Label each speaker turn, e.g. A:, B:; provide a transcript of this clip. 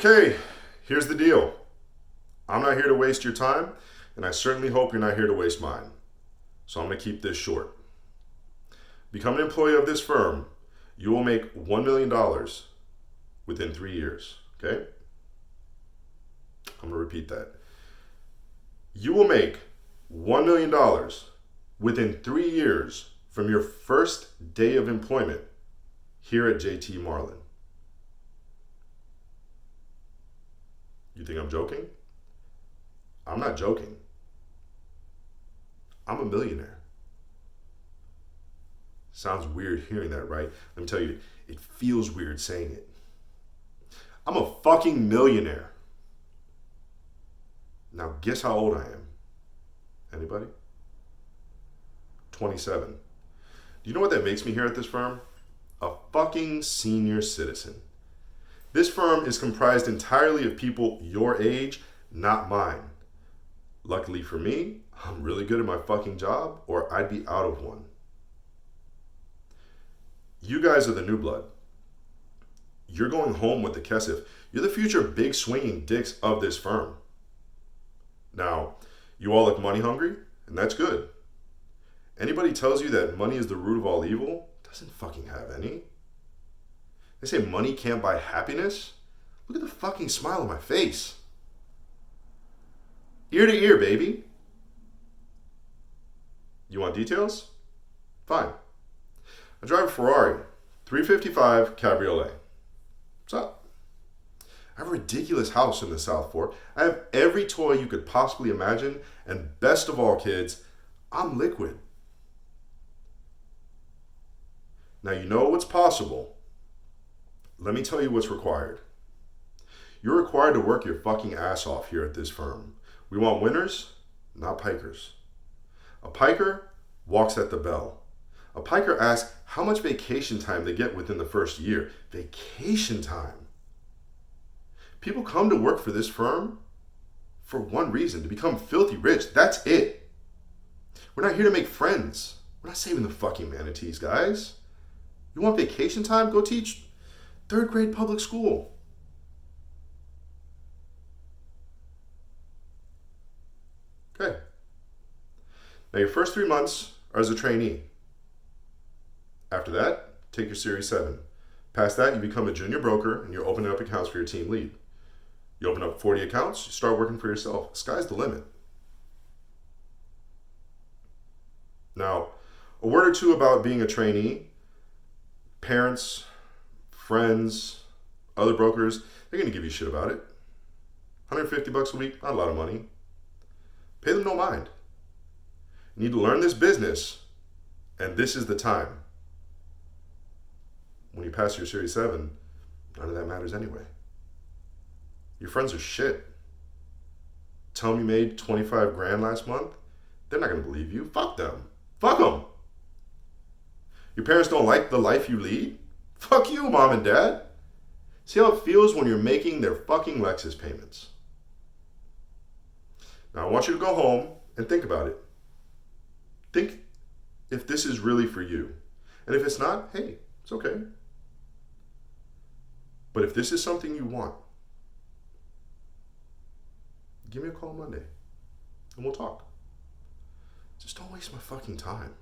A: Okay, here's the deal. I'm not here to waste your time, and I certainly hope you're not here to waste mine. So I'm going to keep this short. Become an employee of this firm, you will make $1 million within 3 years. Okay? I'm going to repeat that. You will make $1 million within 3 years from your first day of employment here at JT Marlin. You think I'm joking? I'm not joking. I'm a millionaire. Sounds weird hearing that, right? Let me tell you, it feels weird saying it. I'm a fucking millionaire. Now guess how old I am? Anybody? 27. Do you know what that makes me here at this firm? A fucking senior citizen. This firm is comprised entirely of people your age, not mine. Luckily for me, I'm really good at my fucking job, or I'd be out of one. You guys are the new blood. You're going home with the Kesef. You're the future big swinging dicks of this firm. Now, you all look money hungry, and that's good. Anybody tells you that money is the root of all evil doesn't fucking have any. They say money can't buy happiness. Look at the fucking smile on my face. Ear to ear, baby. You want details? Fine. I drive a Ferrari 355 Cabriolet. What's up? I have a ridiculous house in the South Fork. I have every toy you could possibly imagine. And best of all, kids, I'm liquid. Now you know what's possible. Let me tell you what's required. You're required to work your fucking ass off here at this firm. We want winners, not pikers. A piker walks at the bell. A piker asks how much vacation time they get within the first year. Vacation time. People come to work for this firm for one reason, to become filthy rich. That's it. We're not here to make friends. We're not saving the fucking manatees, guys. You want vacation time? Go teach 3rd grade public school. Okay. Now your first 3 months are as a trainee. After that, take your Series 7. Past that, you become a junior broker and you're opening up accounts for your team lead. You open up 40 accounts, you start working for yourself. Sky's the limit. Now, a word or two about being a trainee. Parents, friends, other brokers, they're going to give you shit about it. $150 a week, not a lot of money. Pay them no mind. You need to learn this business, and this is the time. When you pass your Series 7, none of that matters anyway. Your friends are shit. Tell them you made 25 grand last month, they're not going to believe you. Fuck them. Fuck them. Your parents don't like the life you lead? Fuck you, mom and dad. See how it feels when you're making their fucking Lexus payments. Now I want you to go home and think about it. Think if this is really for you. And if it's not, hey, it's okay. But if this is something you want, give me a call Monday and we'll talk. Just don't waste my fucking time.